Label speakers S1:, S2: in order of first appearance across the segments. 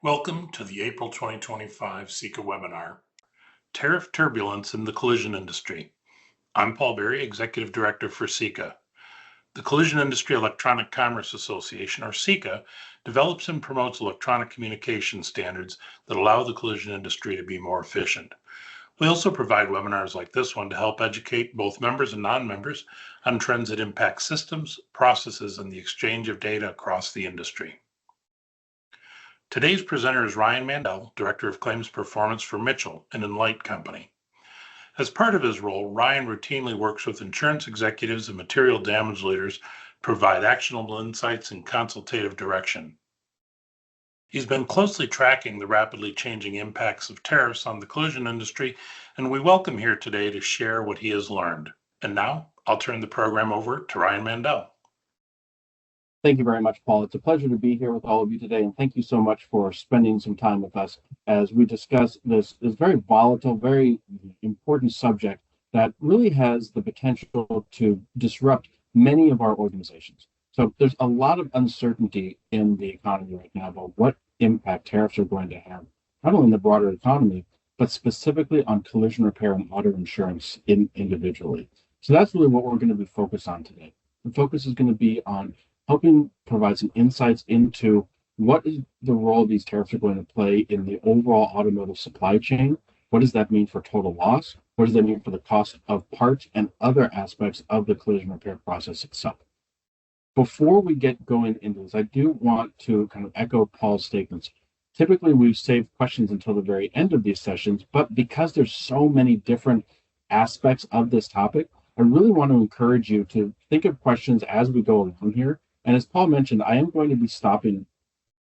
S1: Welcome to the April 2025 CIECA webinar, Tariff Turbulence in the Collision Industry. I'm Paul Berry, Executive Director for CIECA. The Collision Industry Electronic Commerce Association, or CIECA, develops and promotes electronic communication standards that allow the collision industry to be more efficient. We also provide webinars like this one to help educate both members and non-members on trends that impact systems, processes, and the exchange of data across the industry. Today's presenter is Ryan Mandell, Director of Claims Performance for Mitchell, an Enlyte company. As part of his role, Ryan routinely works with insurance executives and material damage leaders to provide actionable insights and consultative direction. He's been closely tracking the rapidly changing impacts of tariffs on the collision industry, and we welcome here today to share what he has learned. And now, I'll turn the program over to Ryan Mandell.
S2: Thank you very much, Paul. It's a pleasure to be here with all of you today, and thank you so much for spending some time with us as we discuss this very volatile, very important subject that really has the potential to disrupt many of our organizations. So there's a lot of uncertainty in the economy right now about what impact tariffs are going to have, not only in the broader economy, but specifically on collision repair and auto insurance individually. So that's really what we're going to be focused on today. The focus is going to be on helping provide some insights into what is the role these tariffs are going to play in the overall automotive supply chain. What does that mean for total loss? What does that mean for the cost of parts and other aspects of the collision repair process itself? Before we get going into this, I do want to kind of echo Paul's statements. Typically, we save questions until the very end of these sessions, but because there's so many different aspects of this topic, I really want to encourage you to think of questions as we go along here. And as Paul mentioned, I am going to be stopping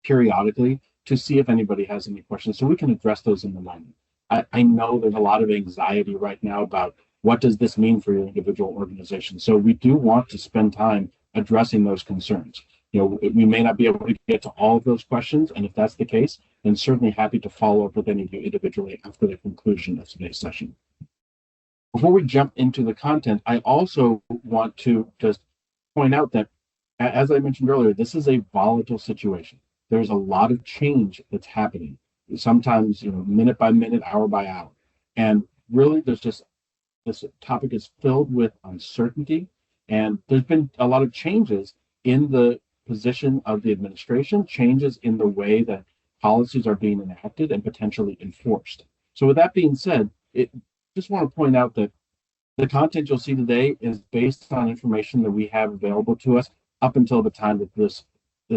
S2: periodically to see if anybody has any questions so we can address those in the moment. I know there's a lot of anxiety right now about what does this mean for your individual organization. So we do want to spend time addressing those concerns. You know, we may not be able to get to all of those questions, and if that's the case, then certainly happy to follow up with any of you individually after the conclusion of today's session. Before we jump into the content, I also want to just point out that, as I mentioned earlier, this is a volatile situation. There's a lot of change that's happening, sometimes, minute by minute, hour by hour. And really, this topic is filled with uncertainty. And there's been a lot of changes in the position of the administration, changes in the way that policies are being enacted and potentially enforced. So with that being said, just want to point out that the content you'll see today is based on information that we have available to us up until the time that this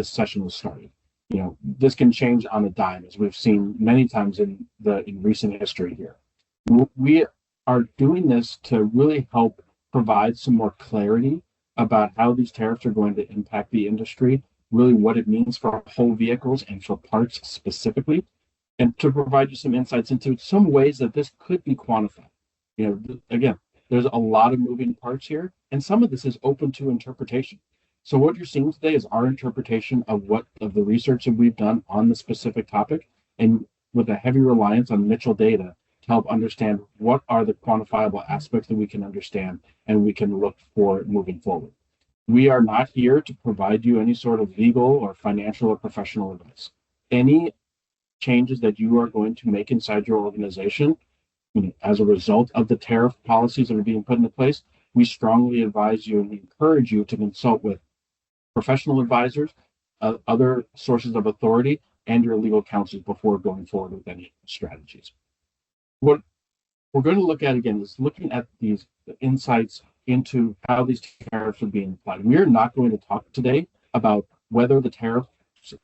S2: session was started. This can change on a dime, as we've seen many times in recent history here. We are doing this to really help provide some more clarity about how these tariffs are going to impact the industry, really what it means for whole vehicles and for parts specifically, and to provide you some insights into some ways that this could be quantified. Again, there's a lot of moving parts here, and some of this is open to interpretation. So what you're seeing today is our interpretation of the research that we've done on the specific topic, and with a heavy reliance on Mitchell data to help understand what are the quantifiable aspects that we can understand and we can look for moving forward. We are not here to provide you any sort of legal or financial or professional advice. Any changes that you are going to make inside your organization, as a result of the tariff policies that are being put into place, we strongly advise you and encourage you to consult with professional advisors, other sources of authority, and your legal counsel before going forward with any strategies. What we're going to look at again is looking at these insights into how these tariffs are being applied. We are not going to talk today about whether the tariffs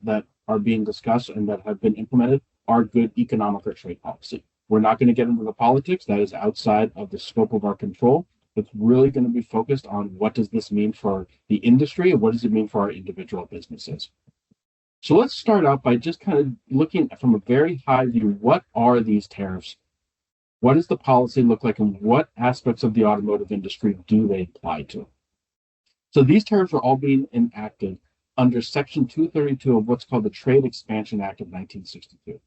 S2: that are being discussed and that have been implemented are good economic or trade policy. We're not going to get into the politics. That is outside of the scope of our control. It's really going to be focused on what does this mean for the industry and what does it mean for our individual businesses. So let's start out by just kind of looking from a very high view. What are these tariffs? What does the policy look like, and what aspects of the automotive industry do they apply to? So these tariffs are all being enacted under Section 232 of what's called the Trade Expansion Act of 1962.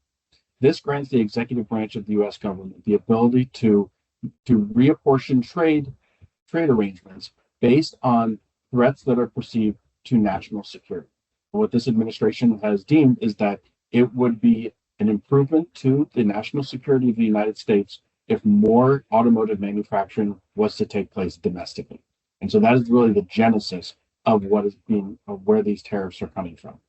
S2: This grants the executive branch of the U.S. government the ability to reapportion trade arrangements based on threats that are perceived to national security. What this administration has deemed is that it would be an improvement to the national security of the United States if more automotive manufacturing was to take place domestically. And so that is really the genesis of where these tariffs are coming from.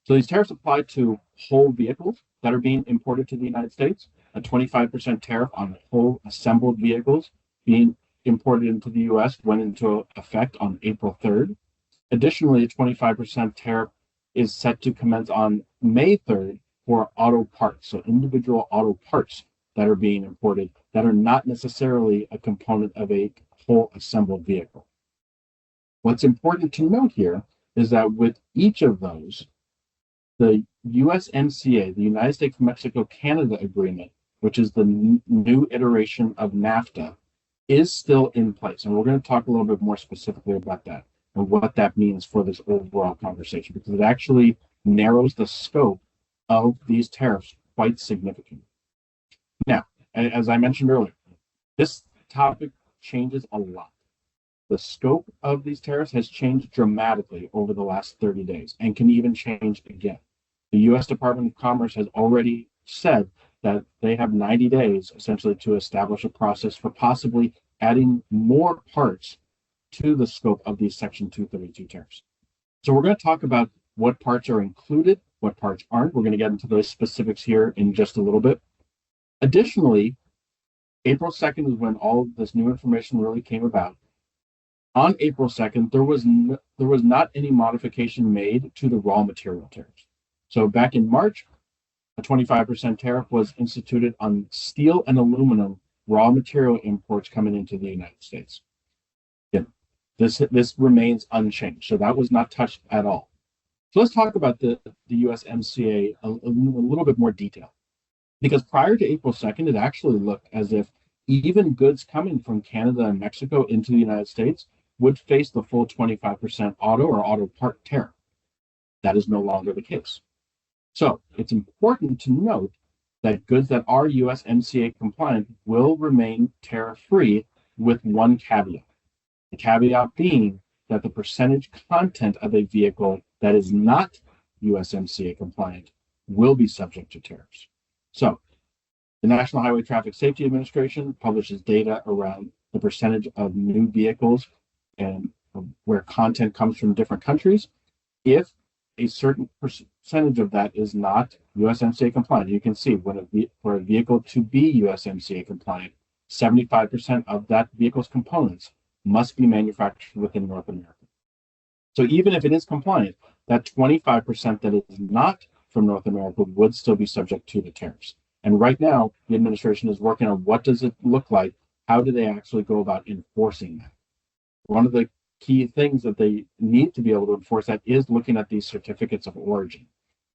S2: So these tariffs apply to whole vehicles that are being imported to the United States, a 25% tariff on whole assembled vehicles being imported into the US went into effect on April 3rd. Additionally, a 25% tariff is set to commence on May 3rd for auto parts, so individual auto parts that are being imported that are not necessarily a component of a whole assembled vehicle. What's important to note here is that with each of those, the USMCA, the United States-Mexico-Canada Agreement, which is the new iteration of NAFTA, is still in place. And we're going to talk a little bit more specifically about that and what that means for this overall conversation, because it actually narrows the scope of these tariffs quite significantly. Now, as I mentioned earlier, this topic changes a lot. The scope of these tariffs has changed dramatically over the last 30 days and can even change again. The U.S. Department of Commerce has already said that they have 90 days essentially to establish a process for possibly adding more parts to the scope of these Section 232 tariffs. So we're going to talk about what parts are included, what parts aren't. We're going to get into those specifics here in just a little bit. Additionally, April 2nd is when all of this new information really came about. On April 2nd, there was not any modification made to the raw material tariffs. So back in March, a 25% tariff was instituted on steel and aluminum raw material imports coming into the United States. Again, this remains unchanged, so that was not touched at all. So let's talk about the USMCA a little bit more detail. Because prior to April 2nd, it actually looked as if even goods coming from Canada and Mexico into the United States would face the full 25% auto or auto part tariff. That is no longer the case. So it's important to note that goods that are USMCA compliant will remain tariff-free with one caveat. The caveat being that the percentage content of a vehicle that is not USMCA compliant will be subject to tariffs. So the National Highway Traffic Safety Administration publishes data around the percentage of new vehicles and where content comes from different countries. If a certain percentage of that is not USMCA compliant, you can see for a vehicle to be USMCA compliant, 75% of that vehicle's components must be manufactured within North America. So even if it is compliant, that 25% that is not from North America would still be subject to the tariffs. And right now, the administration is working on what does it look like? How do they actually go about enforcing that? One of the key things that they need to be able to enforce that is looking at these certificates of origin.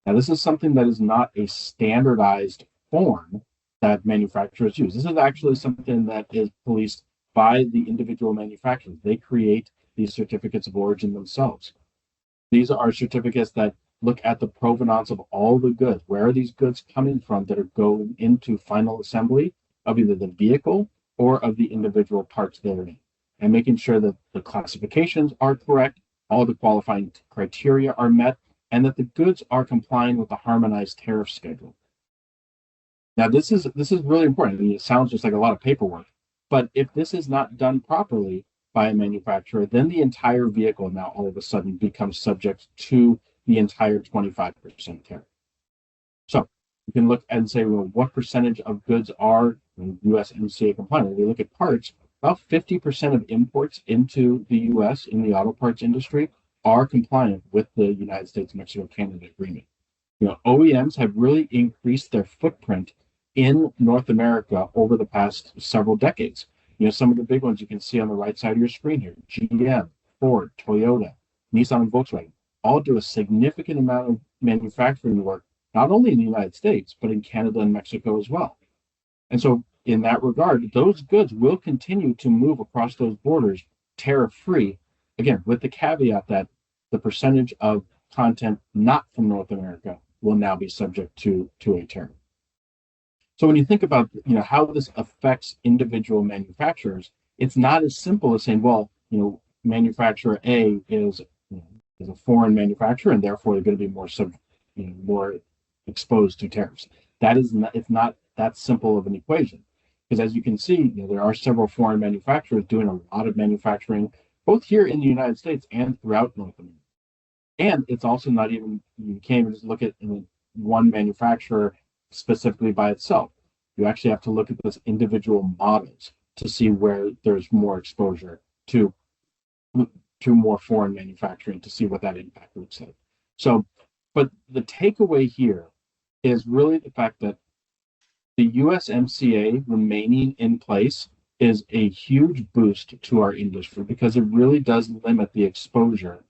S2: Now, this is something that is not a standardized form that manufacturers use. This is actually something that is policed by the individual manufacturers. They create these certificates of origin themselves. These are certificates that look at the provenance of all the goods. Where are these goods coming from that are going into final assembly of either the vehicle or of the individual parts therein? And making sure that the classifications are correct, all the qualifying criteria are met, and that the goods are complying with the harmonized tariff schedule. Now, this is really important. I mean, it sounds just like a lot of paperwork, but if this is not done properly by a manufacturer, then the entire vehicle now all of a sudden becomes subject to the entire 25% tariff. So you can look and say, well, what percentage of goods are USMCA compliant? If you look at parts, about 50% of imports into the US in the auto parts industry are compliant with the United States-Mexico-Canada Agreement. OEMs have really increased their footprint in North America over the past several decades. Some of the big ones you can see on the right side of your screen here: GM, Ford, Toyota, Nissan, and Volkswagen all do a significant amount of manufacturing work, not only in the United States, but in Canada and Mexico as well. And so in that regard, those goods will continue to move across those borders tariff-free, again, with the caveat that the percentage of content not from North America will now be subject to a tariff. So when you think about how this affects individual manufacturers, it's not as simple as saying, well, manufacturer A is a foreign manufacturer, and therefore they're going to be more exposed to tariffs. That is not, it's not that simple of an equation. Because as you can see, there are several foreign manufacturers doing a lot of manufacturing, both here in the United States and throughout North America. And it's also not even, you can't even just look at one manufacturer specifically by itself. You actually have to look at those individual models to see where there's more exposure to more foreign manufacturing to see what that impact looks like. So, but the takeaway here is really the fact that the USMCA remaining in place is a huge boost to our industry because it really does limit the exposure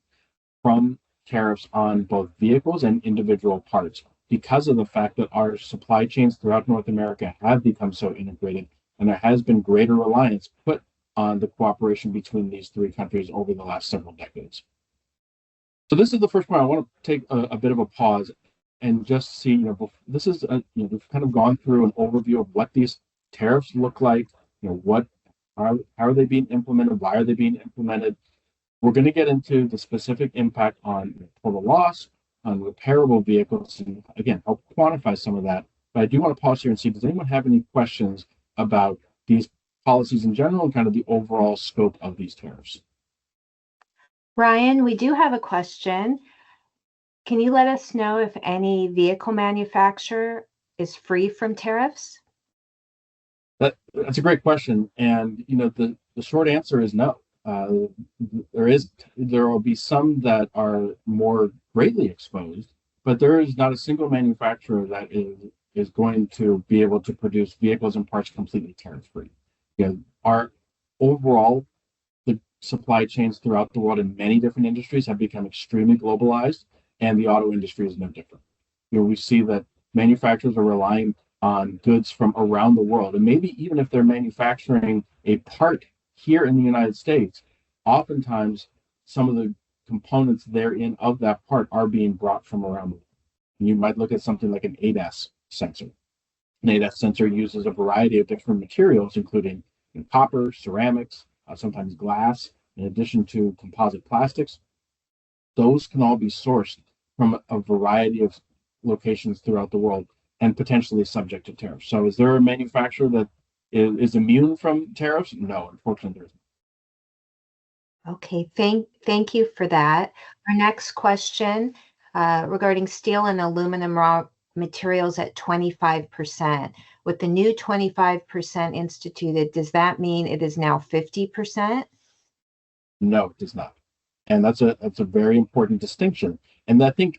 S2: from tariffs on both vehicles and individual parts because of the fact that our supply chains throughout North America have become so integrated and there has been greater reliance put on the cooperation between these three countries over the last several decades. So this is the first point. I want to take a bit of a pause and just see, this is, we've kind of gone through an overview of what these tariffs look like, how are they being implemented, why are they being implemented. We're going to get into the specific impact on total loss, on repairable vehicles, and again, help quantify some of that. But I do want to pause here and see, does anyone have any questions about these policies in general and kind of the overall scope of these tariffs?
S3: Ryan, we do have a question. Can you let us know if any vehicle manufacturer is free from tariffs?
S2: That's a great question. And, the short answer is no. There will be some that are more greatly exposed, but there is not a single manufacturer that is going to be able to produce vehicles and parts completely tariff-free. Our overall, the supply chains throughout the world in many different industries have become extremely globalized, and the auto industry is no different. We see that manufacturers are relying on goods from around the world, and maybe even if they're manufacturing a part here in the United States, oftentimes some of the components therein of that part are being brought from around the world. And you might look at something like an ADAS sensor. An ADAS sensor uses a variety of different materials, including copper, ceramics, sometimes glass, in addition to composite plastics. Those can all be sourced from a variety of locations throughout the world and potentially subject to tariffs. So is there a manufacturer that is immune from tariffs? No, unfortunately, there isn't.
S3: Okay, thank you for that. Our next question regarding steel and aluminum raw materials at 25%. With the new 25% instituted, does that mean it is now 50%?
S2: No, it does not. And that's a very important distinction. And I think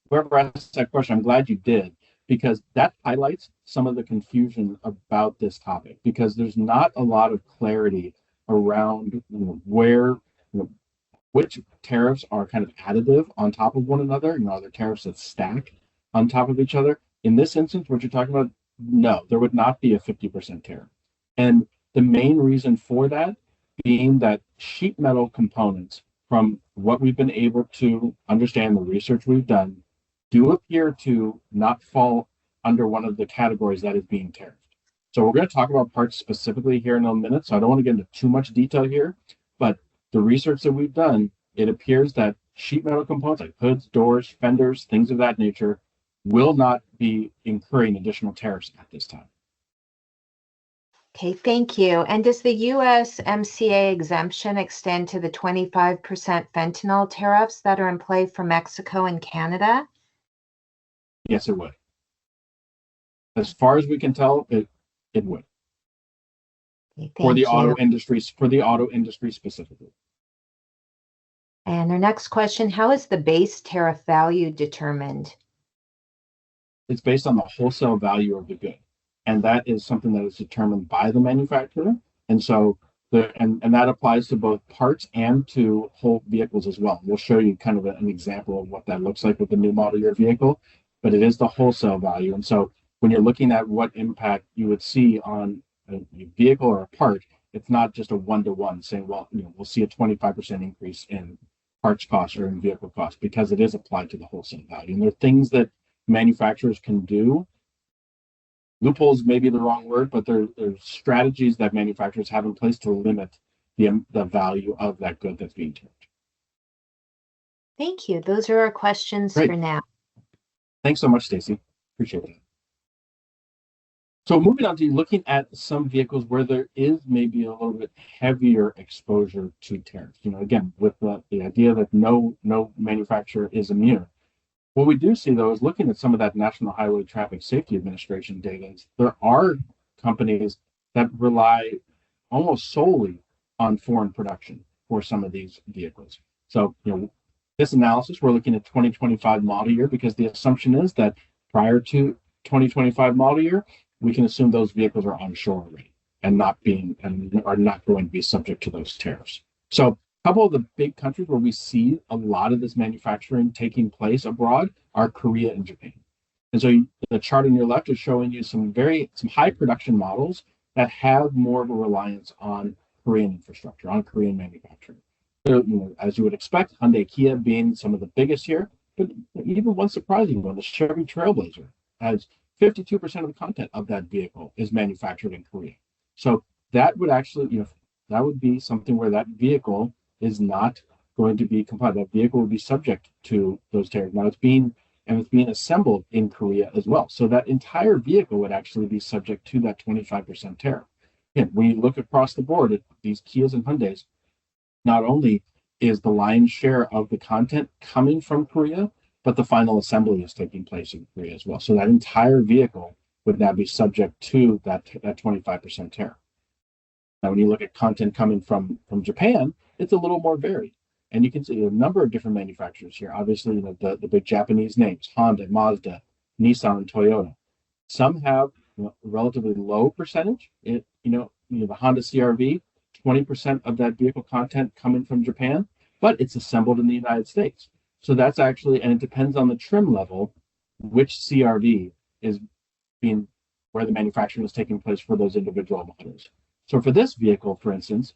S2: whoever asked that question, I'm glad you did, because that highlights some of the confusion about this topic, because there's not a lot of clarity around which tariffs are kind of additive on top of one another. Are there tariffs that stack on top of each other? In this instance, what you're talking about, no, there would not be a 50% tariff. And the main reason for that being that sheet metal components, from what we've been able to understand, the research we've done, do appear to not fall under one of the categories that is being tariffed. So we're going to talk about parts specifically here in a minute, so I don't want to get into too much detail here, but the research that we've done, it appears that sheet metal components like hoods, doors, fenders, things of that nature will not be incurring additional tariffs at this time.
S3: Okay, thank you. And does the USMCA exemption extend to the 25% fentanyl tariffs that are in play for Mexico and Canada?
S2: Yes, it would. As far as we can tell, it would.
S3: Okay,
S2: for the auto industry specifically.
S3: And our next question, how is the base tariff value determined?
S2: It's based on the wholesale value of the good. And that is something that is determined by the manufacturer. And so and that applies to both parts and to whole vehicles as well. We'll show you kind of an example of what that looks like with the new model year vehicle, but it is the wholesale value. And so when you're looking at what impact you would see on a vehicle or a part, it's not just a one-to-one saying, well, we'll see a 25% increase in parts cost or in vehicle cost, because it is applied to the wholesale value. And there are things that manufacturers can do. Loopholes may be the wrong word, but there's strategies that manufacturers have in place to limit the value of that good that's being tariffed.
S3: Thank you. Those are our questions
S2: Great.
S3: for now.
S2: Thanks so much, Stacy. Appreciate that. So moving on to looking at some vehicles where there is maybe a little bit heavier exposure to tariffs. Again, with the idea that no manufacturer is immune. What we do see, though, is looking at some of that National Highway Traffic Safety Administration data, there are companies that rely almost solely on foreign production for some of these vehicles. So, this analysis, we're looking at 2025 model year because the assumption is that prior to 2025 model year, we can assume those vehicles are onshore already and are not going to be subject to those tariffs. So a couple of the big countries where we see a lot of this manufacturing taking place abroad are Korea and Japan. And so the chart on your left is showing you some high production models that have more of a reliance on Korean infrastructure, on Korean manufacturing. So, as you would expect, Hyundai, Kia being some of the biggest here, but even one surprising one, the Chevy Trailblazer has 52% of the content of that vehicle is manufactured in Korea. So that would actually, that would be something where that vehicle is not going to be compliant. That vehicle would be subject to those tariffs. Now it's being assembled in Korea as well. So that entire vehicle would actually be subject to that 25% tariff. Again, when you look across the board at these Kias and Hyundais, not only is the lion's share of the content coming from Korea, but the final assembly is taking place in Korea as well. So that entire vehicle would now be subject to that 25% tariff. Now, when you look at content coming from Japan, it's a little more varied. And you can see a number of different manufacturers here. Obviously, the big Japanese names, Honda, Mazda, Nissan, and Toyota. Some have a relatively low percentage. The Honda CR-V, 20% of that vehicle content coming from Japan, but it's assembled in the United States. So that's actually, and it depends on the trim level, which CR-V is being, where the manufacturing is taking place for those individual models. So for this vehicle, for instance,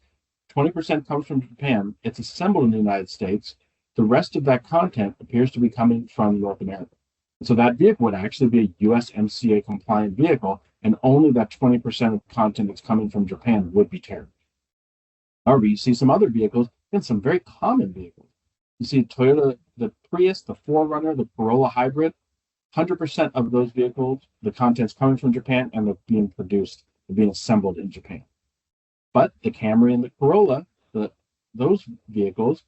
S2: 20% comes from Japan. It's assembled in the United States. The rest of that content appears to be coming from North America. So that vehicle would actually be a USMCA compliant vehicle, and only that 20% of content that's coming from Japan would be tariffed. However, you see some other vehicles and some very common vehicles. You see Toyota, the Prius, the 4Runner, the Corolla Hybrid, 100% of those vehicles, the content's coming from Japan and they're being assembled in Japan. But the Camry and the Corolla, those vehicles,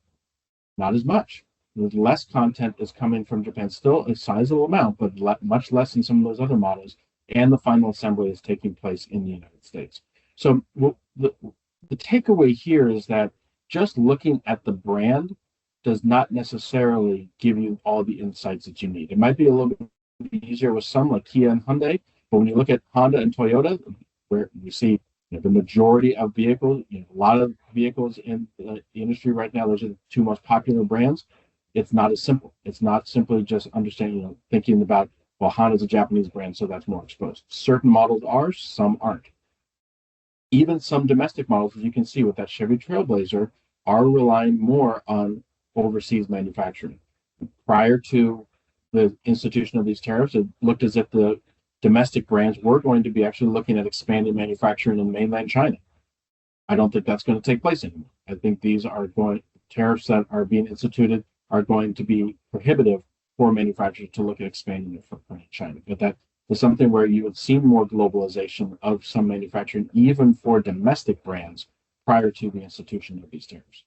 S2: not as much. Less content is coming from Japan, still a sizable amount, but much less than some of those other models. And the final assembly is taking place in the United States. So the takeaway here is that just looking at the brand does not necessarily give you all the insights that you need. It might be a little bit easier with some like Kia and Hyundai, but when you look at Honda and Toyota, where you see the majority of vehicles, a lot of vehicles in the industry right now, those are the two most popular brands. It's not as simple. It's not simply just understanding, thinking about, well, Honda's a Japanese brand, so that's more exposed. Certain models are, some aren't. Even some domestic models, as you can see with that Chevy Trailblazer, are relying more on overseas manufacturing. Prior to the institution of these tariffs, it looked as if the domestic brands were going to be actually looking at expanding manufacturing in mainland China. I don't think that's going to take place anymore. I think tariffs that are being instituted are going to be prohibitive for manufacturers to look at expanding their footprint in China. But that is something where you would see more globalization of some manufacturing, even for domestic brands, prior to the institution of these tariffs.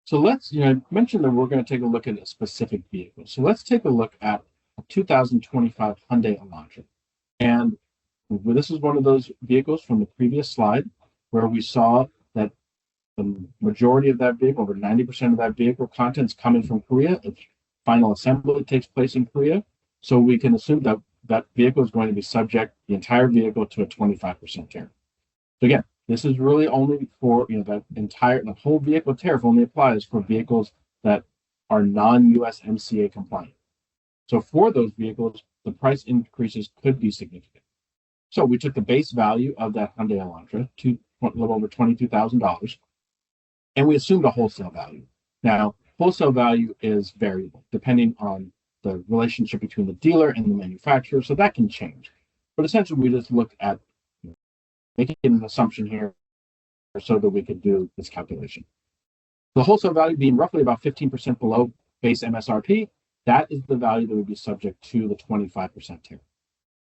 S2: So I mentioned that we're going to take a look at a specific vehicle. So let's take a look at a 2025 Hyundai Elantra. And this is one of those vehicles from the previous slide where we saw that the majority of that vehicle, over 90% of that vehicle content is coming from Korea. Its final assembly takes place in Korea. So we can assume that that vehicle is going to be subject, the entire vehicle, to a 25% tariff. So again, this is really only for, the whole vehicle tariff only applies for vehicles that are non-USMCA compliant. So for those vehicles, the price increases could be significant. So we took the base value of that Hyundai Elantra to a little over $22,000, and we assumed a wholesale value. Now, wholesale value is variable depending on the relationship between the dealer and the manufacturer, so that can change. But essentially, we just looked at making an assumption here so that we could do this calculation. The wholesale value being roughly about 15% below base MSRP, that is the value that would be subject to the 25% tariff.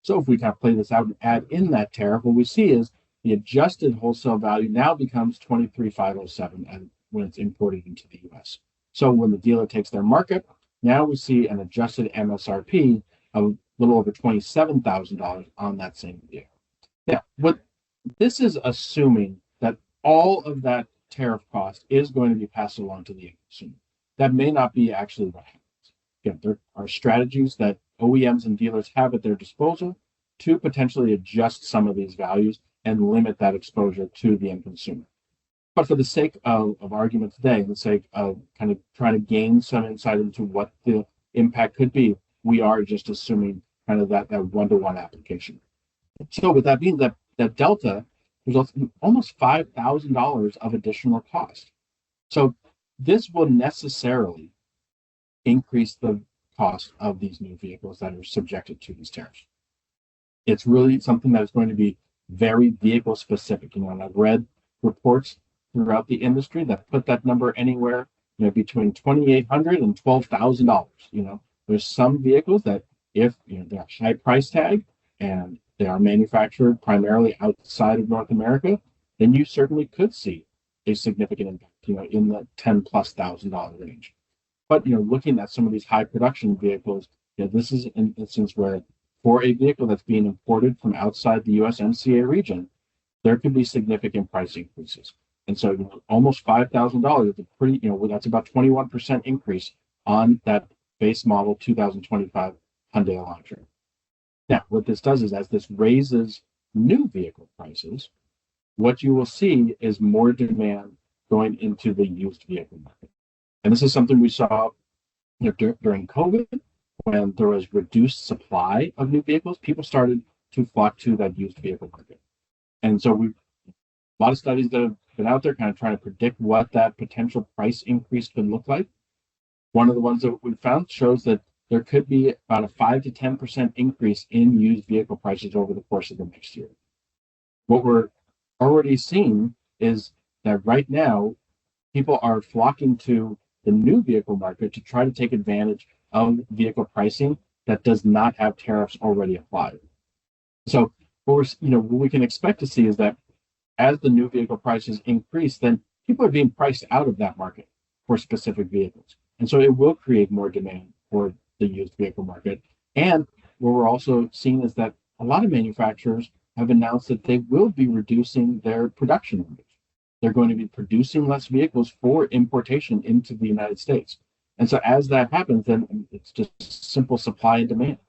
S2: So if we kind of play this out and add in that tariff, what we see is the adjusted wholesale value now becomes 23,507 and when it's imported into the US. So when the dealer takes their markup, now we see an adjusted MSRP of a little over $27,000 on that same vehicle. Now, what this is assuming that all of that tariff cost is going to be passed along to the end consumer. That may not be actually what happens. Again, there are strategies that OEMs and dealers have at their disposal to potentially adjust some of these values and limit that exposure to the end consumer. But for the sake of argument today, the sake of kind of trying to gain some insight into what the impact could be, we are just assuming kind of that one-to-one application. So with that being that delta results in almost $5,000 of additional cost. So this will necessarily increase the cost of these new vehicles that are subjected to these tariffs. It's really something that is going to be very vehicle specific. And I've read reports throughout the industry that put that number anywhere, between $2,800 and $12,000. There's some vehicles that if they're a high price tag and they are manufactured primarily outside of North America, then you certainly could see a significant impact, in the $10,000+ range. But looking at some of these high production vehicles, this is an instance where for a vehicle that's being imported from outside the USMCA region, there could be significant price increases. And so almost $5,000 is a pretty, that's about 21% increase on that base model 2025 Hyundai Elantra. Now, what this does is as this raises new vehicle prices, what you will see is more demand going into the used vehicle market. And this is something we saw during COVID, when there was reduced supply of new vehicles, people started to flock to that used vehicle market. And so a lot of studies that have been out there kind of trying to predict what that potential price increase could look like. One of the ones that we found shows that there could be about a 5 to 10% increase in used vehicle prices over the course of the next year. What we're already seeing is that right now, people are flocking to the new vehicle market to try to take advantage of vehicle pricing that does not have tariffs already applied. So what we can expect to see is that as the new vehicle prices increase, then people are being priced out of that market for specific vehicles. And so it will create more demand for the used vehicle market. And what we're also seeing is that a lot of manufacturers have announced that they will be reducing their production numbers. They're going to be producing less vehicles for importation into the United States. And so as that happens, then it's just simple supply and demand.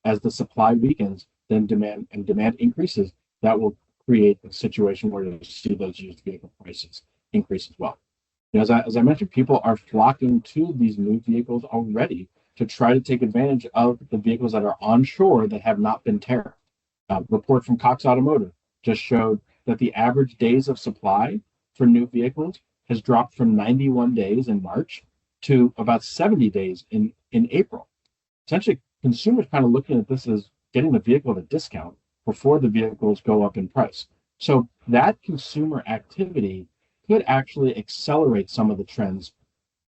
S2: As the supply weakens, then demand increases. That will create a situation where you see those used vehicle prices increase as well. As I mentioned, people are flocking to these new vehicles already to try to take advantage of the vehicles that are onshore that have not been tariffed. A report from Cox Automotive just showed that the average days of supply for new vehicles has dropped from 91 days in March to about 70 days in April. Essentially, consumers kind of looking at this as getting the vehicle at a discount before the vehicles go up in price. So that consumer activity could actually accelerate some of the trends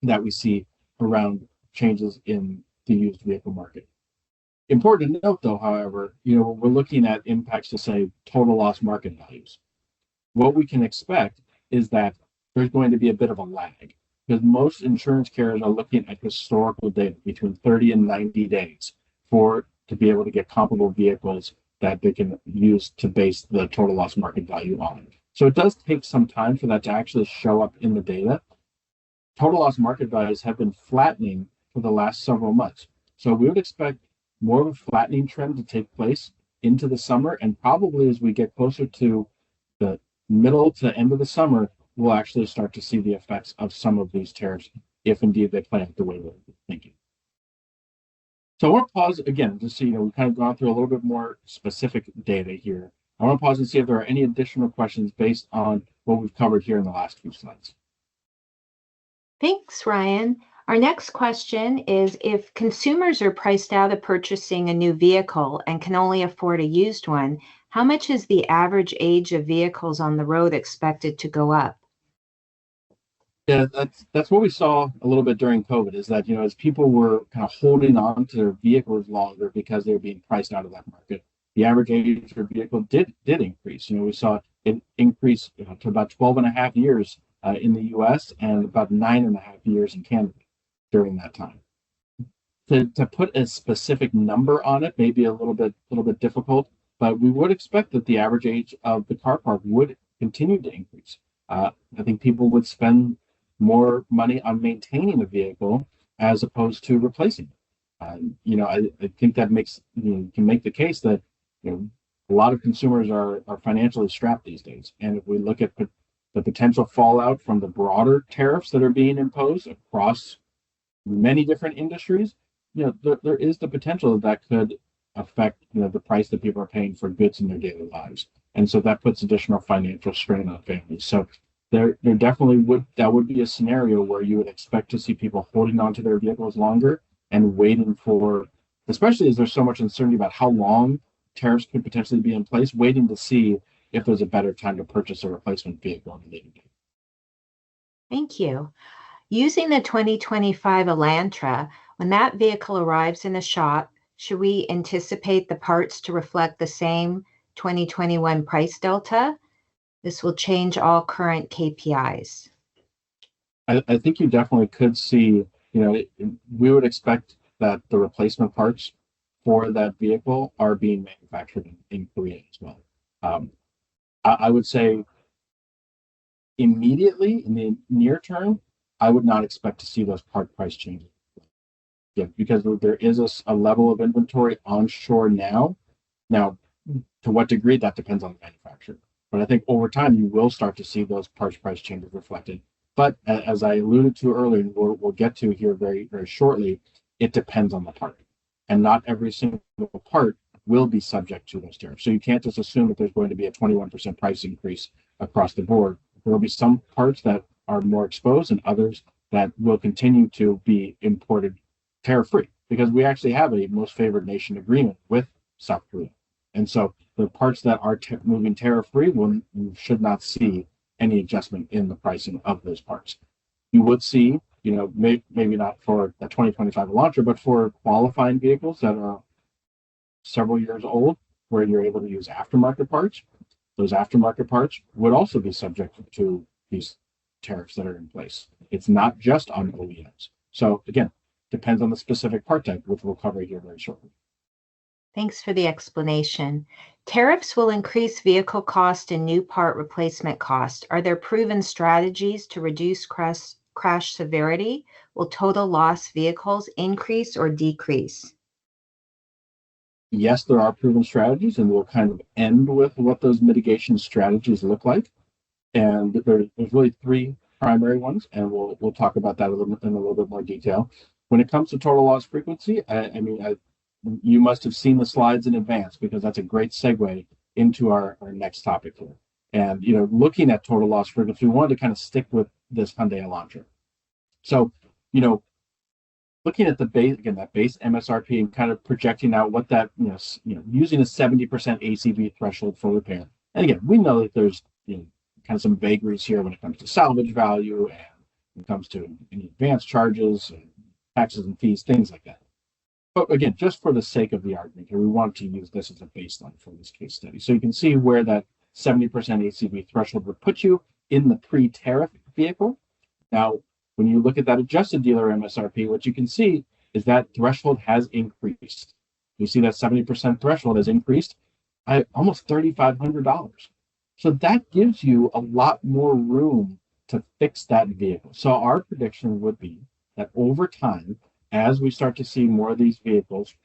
S2: that we see around changes in the used vehicle market. Important to note, though, however, we're looking at impacts to, say, total loss market values. What we can expect is that there's going to be a bit of a lag, because most insurance carriers are looking at historical data between 30 and 90 days to be able to get comparable vehicles that they can use to base the total loss market value on. So it does take some time for that to actually show up in the data. Total loss market values have been flattening for the last several months. So we would expect more of a flattening trend to take place into the summer, and probably as we get closer to the middle to end of the summer, we'll actually start to see the effects of some of these tariffs, if indeed they play out the way we're thinking. So I want to pause again, just so we've kind of gone through a little bit more specific data here. I want to pause and see if there are any additional questions based on what we've covered here in the last few slides.
S3: Thanks, Ryan. Our next question is, if consumers are priced out of purchasing a new vehicle and can only afford a used one, how much is the average age of vehicles on the road expected to go up?
S2: Yeah, that's what we saw a little bit during COVID, is that, as people were kind of holding on to their vehicles longer because they were being priced out of that market, the average age of their vehicle did increase. We saw it increase, to about 12 and a half years in the US and about 9.5 years in Canada during that time. To put a specific number on it may be a little bit difficult, but we would expect that the average age of the car park would continue to increase. I think people would spend more money on maintaining a vehicle as opposed to replacing it. I think that makes, you can make the case that, a lot of consumers are financially strapped these days. And if we look at the potential fallout from the broader tariffs that are being imposed across many different industries, there is the potential that could affect, the price that people are paying for goods in their daily lives. And so that puts additional financial strain on families. So there definitely would be a scenario where you would expect to see people holding onto their vehicles longer and waiting for, especially as there's so much uncertainty about how long tariffs could potentially be in place, waiting to see if there's a better time to purchase a replacement vehicle on a later date.
S3: Thank you. Using the 2025 Elantra, when that vehicle arrives in the shop, should we anticipate the parts to reflect the same 2021 price delta? This will change all current KPIs.
S2: I think you definitely could see, we would expect that the replacement parts for that vehicle are being manufactured in Korea as well. I would say immediately in the near term, I would not expect to see those part price changes. Yeah, because there is a level of inventory onshore now. Now, to what degree, that depends on the manufacturer. But I think over time, you will start to see those parts price changes reflected. But as I alluded to earlier, and we'll get to here very, very shortly, it depends on the part. And not every single part will be subject to those tariffs. So you can't just assume that there's going to be a 21% price increase across the board. There will be some parts that are more exposed and others that will continue to be imported tariff-free, because we actually have a most favored nation agreement with South Korea. And so the parts that are moving tariff-free, you should not see any adjustment in the pricing of those parts. You would see, maybe not for the 2025 launcher, but for qualifying vehicles that are several years old, where you're able to use aftermarket parts. Those aftermarket parts would also be subject to these tariffs that are in place. It's not just on OEMs. So again, depends on the specific part type, which we'll cover here very shortly.
S3: Thanks for the explanation. Tariffs will increase vehicle cost and new part replacement cost. Are there proven strategies to reduce crash severity? Will total loss vehicles increase or decrease?
S2: Yes, there are proven strategies, and we'll kind of end with what those mitigation strategies look like. And there's really three primary ones, and we'll talk about that in a little bit more detail. When it comes to total loss frequency, you must have seen the slides in advance, because that's a great segue into our next topic here. And looking at total loss frequency, we wanted to kind of stick with this Hyundai Elantra. So looking at the base, again, that base MSRP, and kind of projecting out what that, using a 70% ACV threshold for repair. And again, we know that there's kind of some vagaries here when it comes to salvage value, and when it comes to any advance charges, and taxes and fees, things like that. But again, just for the sake of the argument here, we wanted to use this as a baseline for this case study. So you can see where that 70% ACV threshold would put you in the pre-tariff vehicle. Now, when you look at that adjusted dealer MSRP, what you can see is that threshold has increased. You see that 70% threshold has increased by almost $3,500. So that gives you a lot more room to fix that vehicle. So our prediction would be that over time, as we start to see more of these vehicles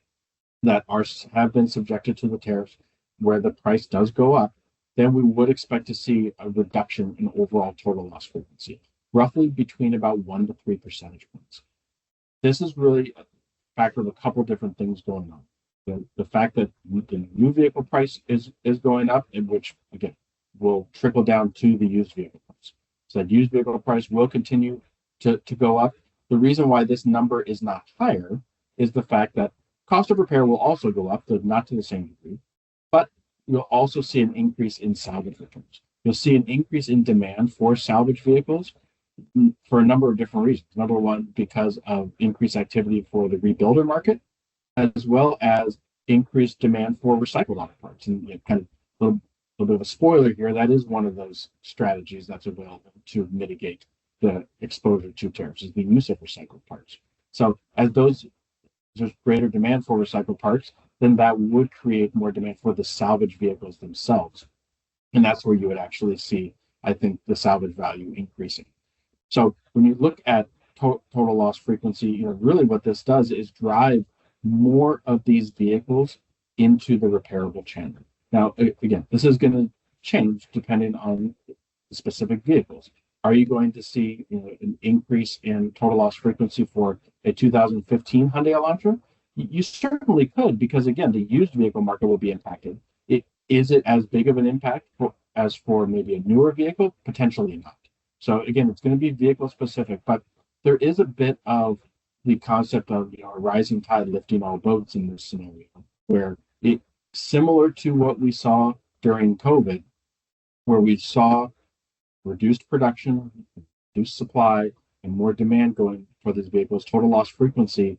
S2: that have been subjected to the tariffs, where the price does go up, then we would expect to see a reduction in overall total loss frequency, roughly between about 1 to 3 percentage points. This is really a factor of a couple of different things going on. The fact that the new vehicle price is going up, in which, again, will trickle down to the used vehicle price. So that used vehicle price will continue to go up. The reason why this number is not higher is the fact that cost of repair will also go up, though not to the same degree, but you'll also see an increase in salvage returns. You'll see an increase in demand for salvage vehicles, for a number of different reasons. Number one, because of increased activity for the rebuilder market, as well as increased demand for recycled auto parts. And kind of a little bit of a spoiler here, that is one of those strategies that's available to mitigate the exposure to tariffs, is the use of recycled parts. So as there's greater demand for recycled parts, then that would create more demand for the salvage vehicles themselves. And that's where you would actually see, I think, the salvage value increasing. So when you look at total loss frequency, really what this does is drive more of these vehicles into the repairable channel. Now, again, this is going to change depending on the specific vehicles. Are you going to see an increase in total loss frequency for a 2015 Hyundai Elantra? You certainly could, because again, the used vehicle market will be impacted. Is it as big of an impact as for maybe a newer vehicle? Potentially not. So again, it's going to be vehicle specific, but there is a bit of the concept of a rising tide lifting all boats in this scenario, where it similar to what we saw during COVID, where we saw reduced production, reduced supply, and more demand going for these vehicles. Total loss frequency,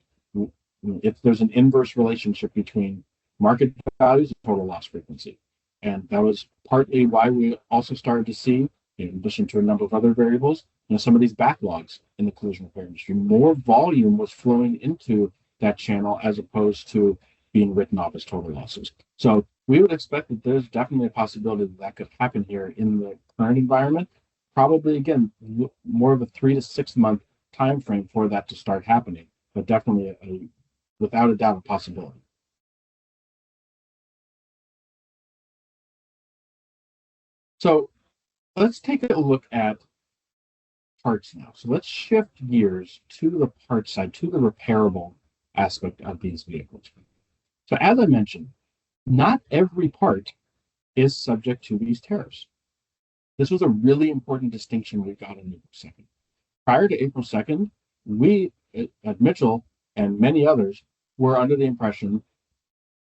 S2: if there's an inverse relationship between market values and total loss frequency, and that was partly why we also started to see, in addition to a number of other variables, some of these backlogs in the collision repair industry. More volume was flowing into that channel as opposed to being written off as total losses. So we would expect that there's definitely a possibility that could happen here in the current environment. Probably, again, more of a 3 to 6 month time frame for that to start happening, but definitely without a doubt, a possibility. So let's take a look at parts now. So let's shift gears to the parts side, to the repairable aspect of these vehicles. So as I mentioned, not every part is subject to these tariffs. This was a really important distinction we got on April 2nd. Prior to April 2nd, we at Mitchell and many others were under the impression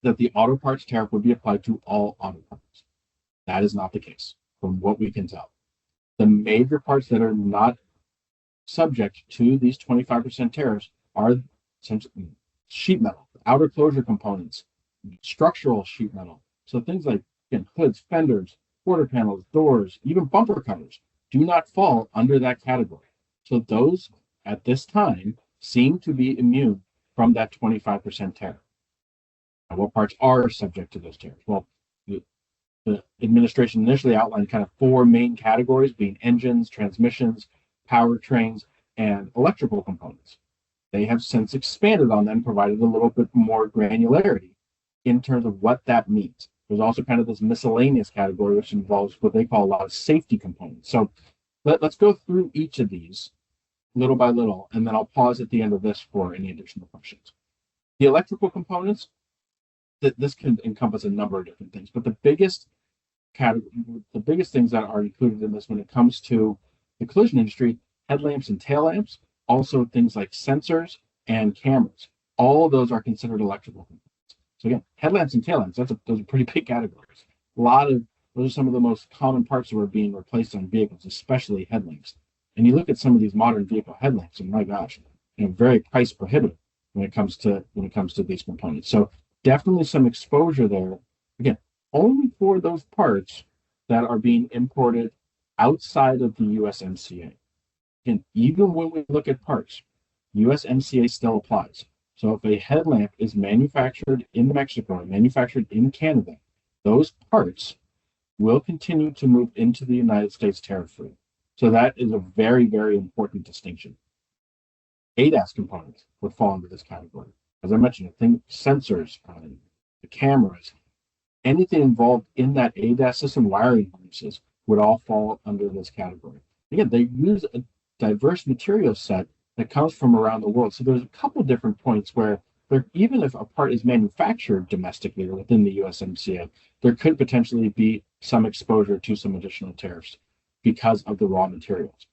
S2: that the auto parts tariff would be applied to all auto parts. That is not the case, from what we can tell. The major parts that are not subject to these 25% tariffs are essentially sheet metal, outer closure components, structural sheet metal. So things like hoods, fenders, quarter panels, doors, even bumper covers do not fall under that category. So those at this time seem to be immune from that 25% tariff. Now, what parts are subject to those tariffs? Well, the administration initially outlined kind of 4 main categories, being engines, transmissions, powertrains, and electrical components. They have since expanded on them, provided a little bit more granularity in terms of what that means. There's also kind of this miscellaneous category, which involves what they call a lot of safety components. So let's go through each of these little by little, and then I'll pause at the end of this for any additional questions. The electrical components, this can encompass a number of different things, but the biggest things that are included in this when it comes to the collision industry, headlamps and tail lamps, also things like sensors and cameras. All of those are considered electrical components. So again, headlamps and tail lamps, those are pretty big categories. Those are some of the most common parts that are being replaced on vehicles, especially headlamps. And you look at some of these modern vehicle headlamps, and my gosh, very price prohibitive when it comes to these components. So definitely some exposure there. Again, only for those parts that are being imported outside of the USMCA. And even when we look at parts, USMCA still applies. So if a headlamp is manufactured in Mexico or manufactured in Canada, those parts will continue to move into the United States tariff-free. So that is a very, very important distinction. ADAS components would fall into this category. As I mentioned, I think sensors, the cameras, anything involved in that ADAS system, wiring harnesses, would all fall under this category. Again, they use a diverse material set that comes from around the world. So there's a couple different points where even if a part is manufactured domestically or within the USMCA, there could potentially be some exposure to some additional tariffs because of the raw materials.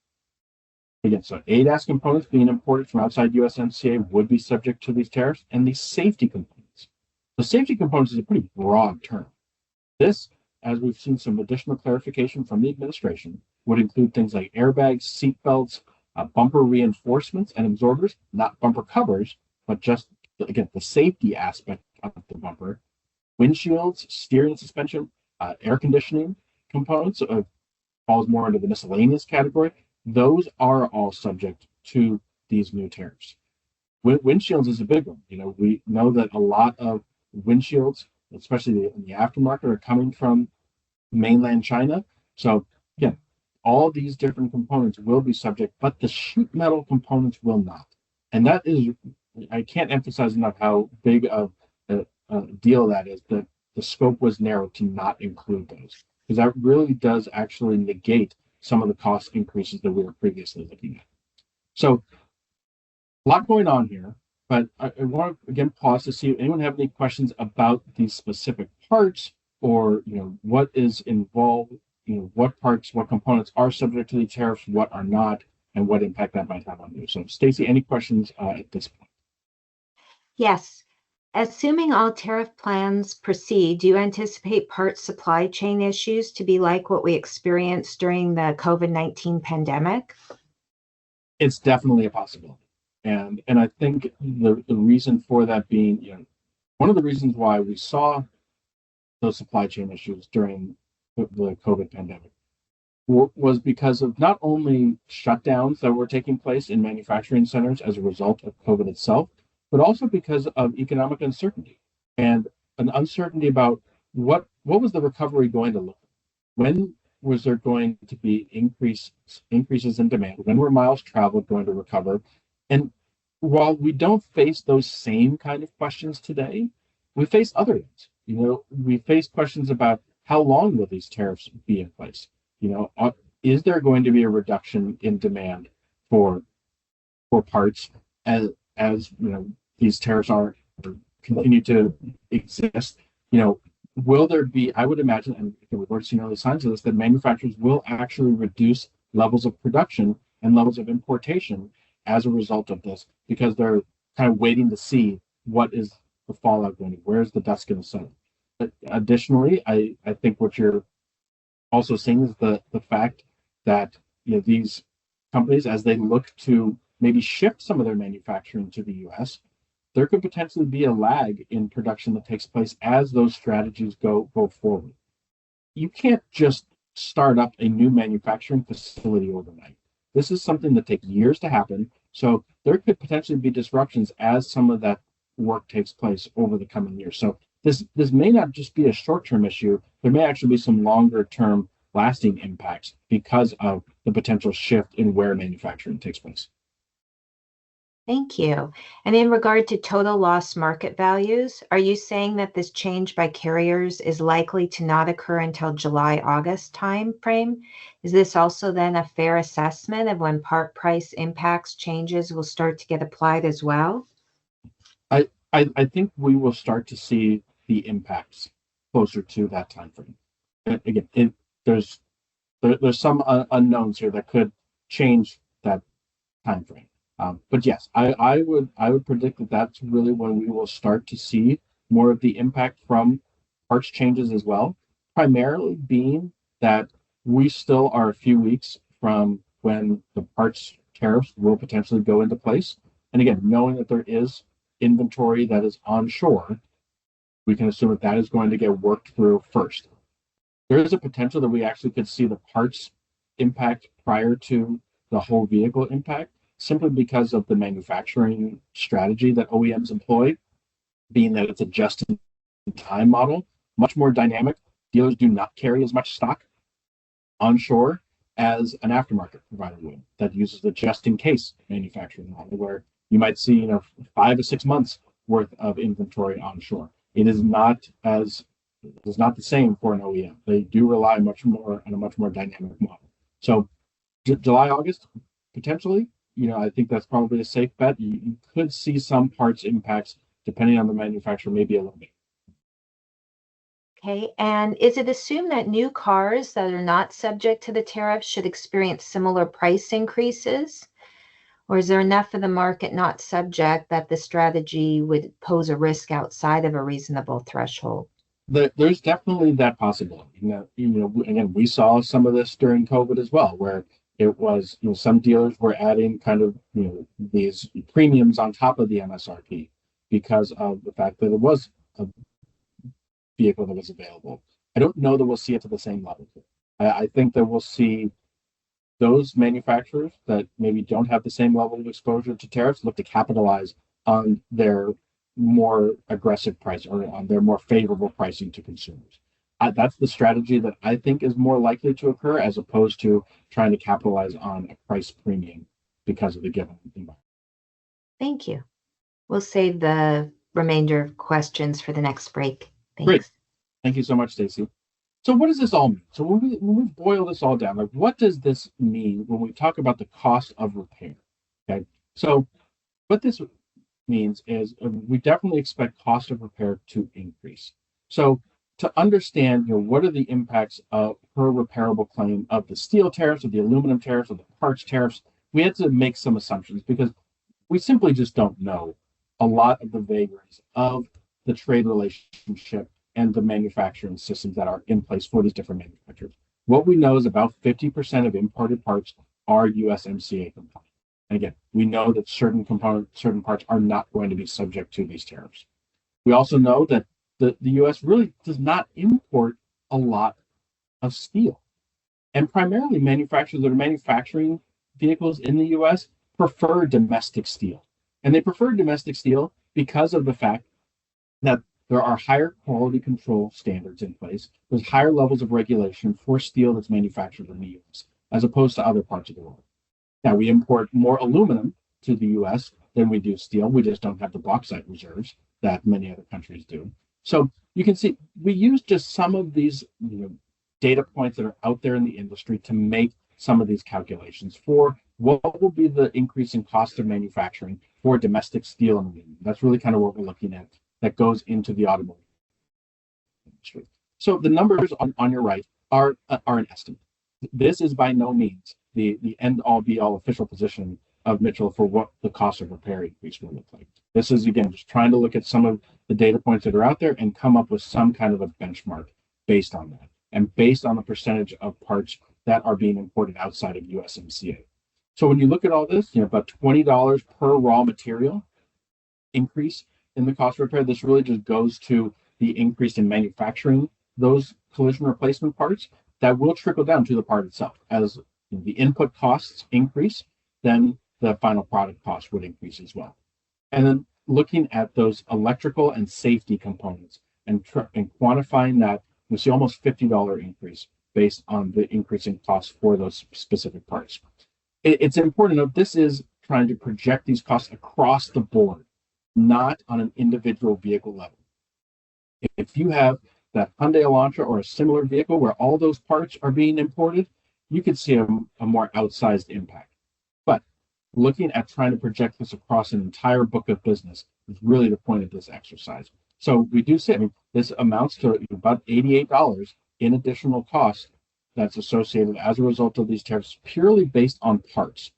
S2: Again, so ADAS components being imported from outside USMCA would be subject to these tariffs, and these safety components. The safety components is a pretty broad term. This, as we've seen some additional clarification from the administration, would include things like airbags, seat belts, bumper reinforcements and absorbers, not bumper covers, but just, again, the safety aspect of the bumper, windshields, steering suspension, air conditioning components, falls more into the miscellaneous category. Those are all subject to these new tariffs. Windshields is a big one. We know that a lot of windshields, especially in the aftermarket, are coming from mainland China. So again, all these different components will be subject, but the sheet metal components will not. And that is, I can't emphasize enough how big of a deal that is, that the scope was narrowed to not include those, because that really does actually negate some of the cost increases that we were previously looking at. So a lot going on here, but I want to again pause to see if anyone have any questions about these specific parts, or what is involved, what parts, what components are subject to the tariffs, what are not, and what impact that might have on you. So Stacy, any questions at this point?
S3: Yes. Assuming all tariff plans proceed, do you anticipate part supply chain issues to be like what we experienced during the COVID-19 pandemic?
S2: It's definitely a possibility. And I think the reason for that being, one of the reasons why we saw those supply chain issues during the COVID pandemic was because of not only shutdowns that were taking place in manufacturing centers as a result of COVID itself, but also because of economic uncertainty and an uncertainty about what was the recovery going to look like? When was there going to be increases in demand? When were miles traveled going to recover? And while we don't face those same kind of questions today, we face other ones. We face questions about how long will these tariffs be in place? Is there going to be a reduction in demand for parts as these tariffs are continue to exist? Will there be, I would imagine, and we've already seen early signs of this, that manufacturers will actually reduce levels of production and levels of importation as a result of this, because they're kind of waiting to see what is the fallout going to be, where's the dust going to settle. But additionally, I think what you're also seeing is the fact that these companies, as they look to maybe shift some of their manufacturing to the US, there could potentially be a lag in production that takes place as those strategies go forward. You can't just start up a new manufacturing facility overnight. This is something that takes years to happen. So there could potentially be disruptions as some of that work takes place over the coming years. So this may not just be a short-term issue. There may actually be some longer-term lasting impacts because of the potential shift in where manufacturing takes place.
S3: Thank you. And in regard to total loss market values, are you saying that this change by carriers is likely to not occur until July-August time frame? Is this also then a fair assessment of when part price impacts changes will start to get applied as well?
S2: I think we will start to see the impacts closer to that time frame. Again, there's some unknowns here that could change that time frame. But yes, I would predict that that's really when we will start to see more of the impact from parts changes as well, primarily being that we still are a few weeks from when the parts tariffs will potentially go into place. And again, knowing that there is inventory that is onshore, we can assume that is going to get worked through first. There is a potential that we actually could see the parts impact prior to the whole vehicle impact, simply because of the manufacturing strategy that OEMs employ, being that it's a just-in-time model, much more dynamic. Dealers do not carry as much stock onshore as an aftermarket provider would that uses the just-in-case manufacturing model, where you might see 5 to 6 months worth of inventory onshore. It is not the same for an OEM. They do rely much more on a much more dynamic model. So July, August, potentially, I think that's probably a safe bet. You could see some parts impacts depending on the manufacturer, maybe a little bit.
S3: Okay, and is it assumed that new cars that are not subject to the tariffs should experience similar price increases? Or is there enough of the market not subject that the strategy would pose a risk outside of a reasonable threshold?
S2: There's definitely that possibility. Again, we saw some of this during COVID as well, where it was, some dealers were adding kind of, these premiums on top of the MSRP because of the fact that it was a vehicle that was available. I don't know that we'll see it to the same level. I think that we'll see those manufacturers that maybe don't have the same level of exposure to tariffs look to capitalize on their more aggressive price or on their more favorable pricing to consumers. That's the strategy that I think is more likely to occur as opposed to trying to capitalize on a price premium because of the given environment.
S3: Thank you. We'll save the remainder of questions for the next break. Thanks.
S2: Great. Thank you so much, Stacy. So what does this all mean? So when we boil this all down, like what does this mean when we talk about the cost of repair? Okay. So what this means is we definitely expect cost of repair to increase. So to understand, what are the impacts of per repairable claim of the steel tariffs, of the aluminum tariffs, of the parts tariffs, we had to make some assumptions because we simply just don't know a lot of the vagaries of the trade relationship and the manufacturing systems that are in place for these different manufacturers. What we know is about 50% of imported parts are USMCA compliant. And again, we know that certain parts are not going to be subject to these tariffs. We also know that the US really does not import a lot of steel. And primarily manufacturers that are manufacturing vehicles in the US prefer domestic steel. And they prefer domestic steel because of the fact that there are higher quality control standards in place. There's higher levels of regulation for steel that's manufactured in the US as opposed to other parts of the world. Now, we import more aluminum to the US than we do steel. We just don't have the bauxite reserves that many other countries do. So you can see we use just some of these data points that are out there in the industry to make some of these calculations for what will be the increase in cost of manufacturing for domestic steel and aluminum. That's really kind of what we're looking at that goes into the automotive industry. So the numbers on your right are an estimate. This is by no means the end all be all official position of Mitchell for what the cost of repair increase will look like. This is, again, just trying to look at some of the data points that are out there and come up with some kind of a benchmark based on that and based on the percentage of parts that are being imported outside of USMCA. So when you look at all this, about $20 per raw material increase in the cost of repair, this really just goes to the increase in manufacturing those collision replacement parts that will trickle down to the part itself. As the input costs increase, then the final product cost would increase as well. And then looking at those electrical and safety components and quantifying that, we see almost $50 increase based on the increase in costs for those specific parts. It's important to note this is trying to project these costs across the board, not on an individual vehicle level. If you have that Hyundai Elantra or a similar vehicle where all those parts are being imported, you could see a more outsized impact. But looking at trying to project this across an entire book of business is really the point of this exercise. So we do see, this amounts to about $88 in additional costs that's associated as a result of these tariffs purely based on parts.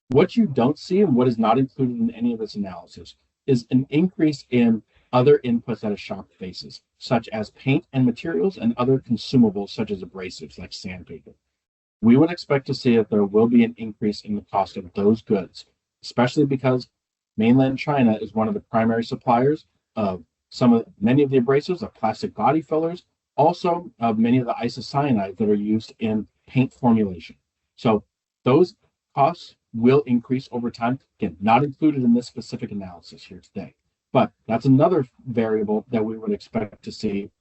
S2: What you don't see and what is not included in any of this analysis is an increase in other inputs that a shop faces, such as paint and materials and other consumables such as abrasives like sandpaper. We would expect to see that there will be an increase in the cost of those goods, especially because mainland China is one of the primary suppliers of many of the abrasives, of plastic body fillers, also of many of the isocyanides that are used in paint formulation. So those costs will increase over time. Again, not included in this specific analysis here today, but that's another variable that we would expect to see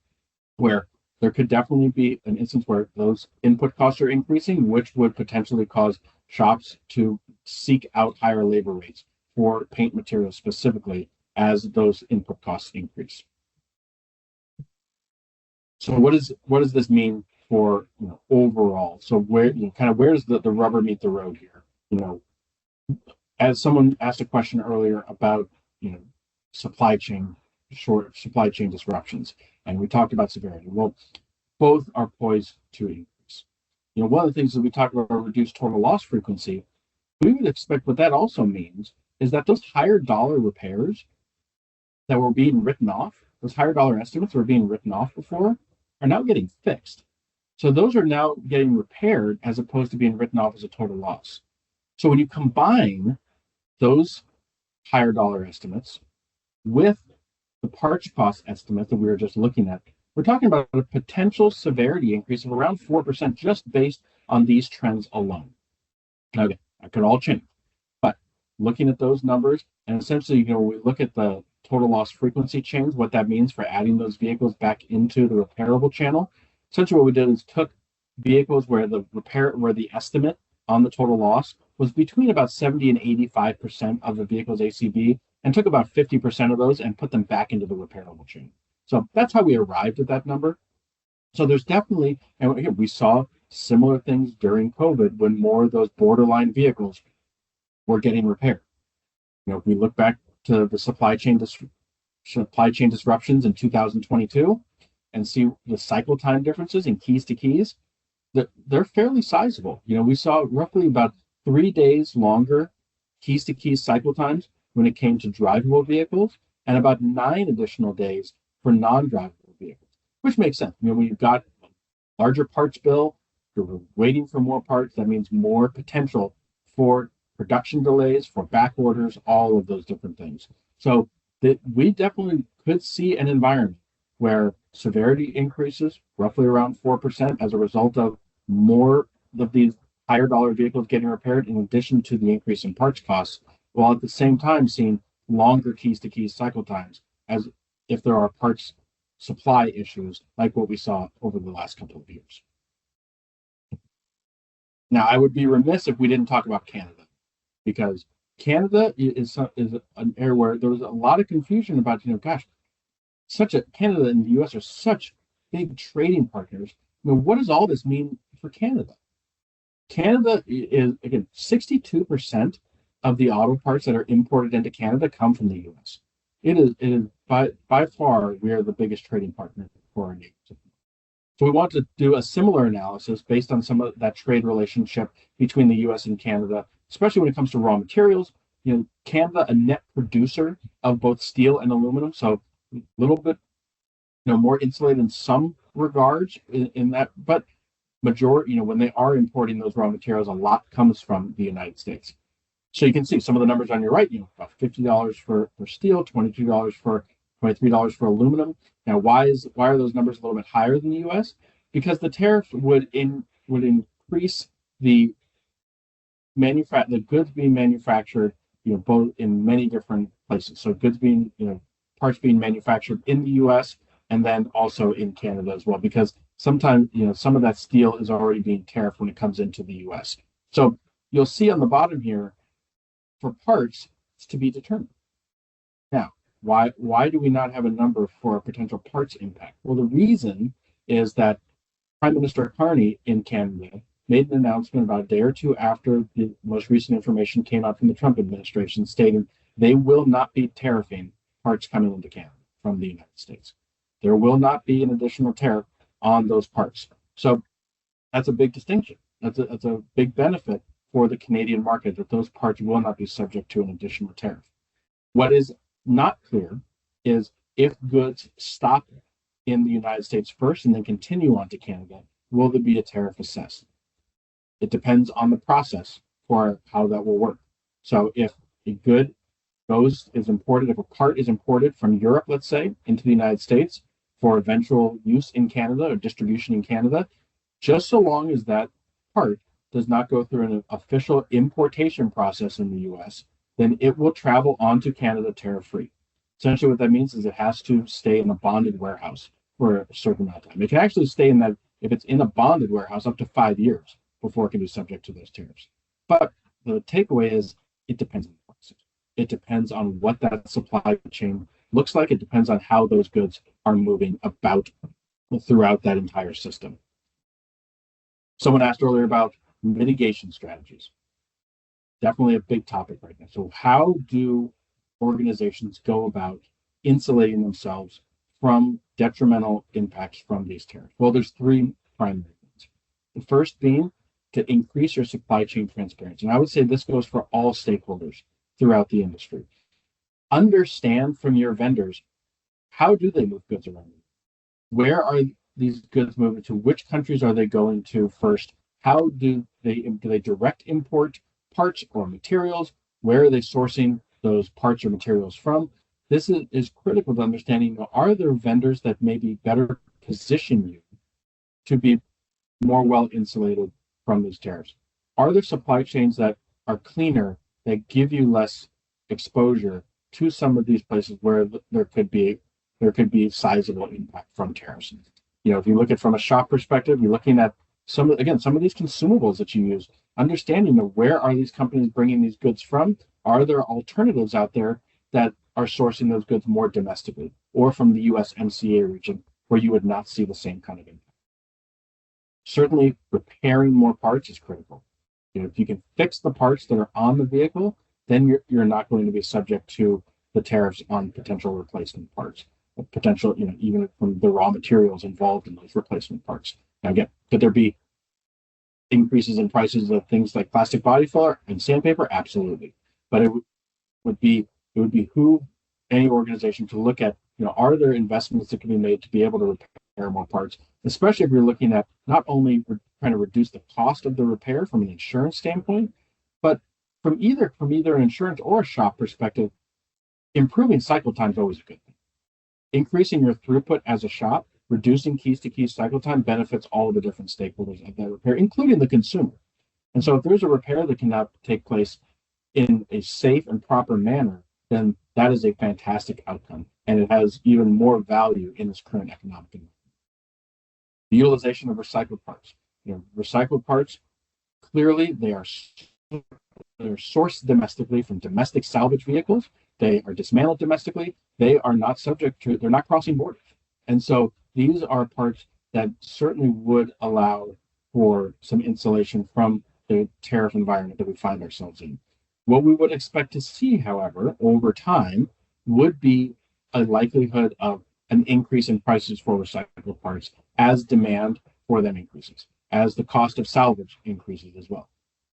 S2: where there could definitely be an instance where those input costs are increasing, which would potentially cause shops to seek out higher labor rates for paint materials specifically as those input costs increase. So what does this mean for overall? So where does the rubber meet the road here? As someone asked a question earlier about supply chain disruptions, and we talked about severity. Well, both are poised to increase. One of the things that we talked about reduced total loss frequency, we would expect what that also means is that those higher dollar repairs that were being written off those higher dollar estimates that were being written off before are now getting fixed. So those are now getting repaired as opposed to being written off as a total loss. So when you combine those higher dollar estimates with the parts cost estimate that we were just looking at, we're talking about a potential severity increase of around 4% just based on these trends alone. Now, again, that could all change, but looking at those numbers, and essentially, we look at the total loss frequency change, what that means for adding those vehicles back into the repairable channel. Essentially, what we did is took vehicles where the estimate on the total loss was between about 70 and 85% of the vehicle's ACV, and took about 50% of those and put them back into the repairable chain. So that's how we arrived at that number. So there's definitely, and again, we saw similar things during COVID when more of those borderline vehicles were getting repaired. If we look back to the supply chain disruptions in 2022 and see the cycle time differences in keys to keys, they're fairly sizable. We saw roughly about 3 days longer keys to keys cycle times when it came to drivable vehicles, and about 9 additional days for non-drivable vehicles, which makes sense. When you've got a larger parts bill, you're waiting for more parts, that means more potential for production delays, for back orders, all of those different things. So we definitely could see an environment where severity increases roughly around 4% as a result of more of these higher dollar vehicles getting repaired, in addition to the increase in parts costs, while at the same time seeing longer keys to keys cycle times, as if there are parts supply issues like what we saw over the last couple of years. Now, I would be remiss if we didn't talk about Canada, because Canada is an area where there was a lot of confusion about, Canada and the US are such big trading partners. What does all this mean for Canada? Canada is, again, 62% of the auto parts that are imported into Canada come from the US. It is by far, we are the biggest trading partner for our neighbors. So we want to do a similar analysis based on some of that trade relationship between the US and Canada, especially when it comes to raw materials. Canada, a net producer of both steel and aluminum, so a little bit more insulated in some regards in that, but majority, when they are importing those raw materials, a lot comes from the United States. So you can see some of the numbers on your right, about $50 for steel, $23 for aluminum. Now, why are those numbers a little bit higher than the US? Because the tariff would increase the goods being manufactured, both in many different places. So goods being, parts being manufactured in the US and then also in Canada as well, because sometimes, some of that steel is already being tariffed when it comes into the US. So you'll see on the bottom here, for parts, it's to be determined. Now, why do we not have a number for a potential parts impact? Well, the reason is that Prime Minister Carney in Canada made an announcement about a day or two after the most recent information came out from the Trump administration, stating they will not be tariffing parts coming into Canada from the United States. There will not be an additional tariff on those parts. So that's a big distinction. That's a big benefit for the Canadian market, that those parts will not be subject to an additional tariff. What is not clear is if goods stop in the United States first and then continue on to Canada, will there be a tariff assessed? It depends on the process for how that will work. So if a good if a part is imported from Europe, let's say, into the United States for eventual use in Canada or distribution in Canada, just so long as that part does not go through an official importation process in the US, then it will travel onto Canada tariff-free. Essentially what that means is it has to stay in a bonded warehouse for a certain amount of time. It can actually stay in that, if it's in a bonded warehouse, up to 5 years before it can be subject to those tariffs. But the takeaway is it depends on the process. It depends on what that supply chain looks like. It depends on how those goods are moving about throughout that entire system. Someone asked earlier about mitigation strategies. Definitely a big topic right now. So how do organizations go about insulating themselves from detrimental impacts from these tariffs? Well, there's 3 primary ones. The first being to increase your supply chain transparency. And I would say this goes for all stakeholders throughout the industry. Understand from your vendors how do they move goods around? Where are these goods moving to? Which countries are they going to first? How do they direct import parts or materials? Where are they sourcing those parts or materials from? This is critical to understanding, are there vendors that maybe better position you to be more well insulated from these tariffs? Are there supply chains that are cleaner, that give you less exposure to some of these places where there could be sizable impact from tariffs? If you look at from a shop perspective, you're looking at some of these consumables that you use, understanding where are these companies bringing these goods from? Are there alternatives out there that are sourcing those goods more domestically or from the USMCA region where you would not see the same kind of impact? Certainly, repairing more parts is critical. If you can fix the parts that are on the vehicle, then you're not going to be subject to the tariffs on potential replacement parts, potential, even from the raw materials involved in those replacement parts. Now, again, could there be increases in prices of things like plastic body filler and sandpaper? Absolutely. But it would behoove any organization to look at, are there investments that can be made to be able to repair more parts, especially if you're looking at not only trying to reduce the cost of the repair from an insurance standpoint, but from either an insurance or a shop perspective, improving cycle time is always a good thing. Increasing your throughput as a shop, reducing keys to keys cycle time benefits all of the different stakeholders of that repair, including the consumer. And so if there's a repair that can now take place in a safe and proper manner, then that is a fantastic outcome. And it has even more value in this current economic environment. The utilization of recycled parts. Recycled parts, clearly they're sourced domestically from domestic salvage vehicles. They are dismantled domestically. They're not crossing borders. And so these are parts that certainly would allow for some insulation from the tariff environment that we find ourselves in. What we would expect to see, however, over time would be a likelihood of an increase in prices for recycled parts as demand for them increases, as the cost of salvage increases as well.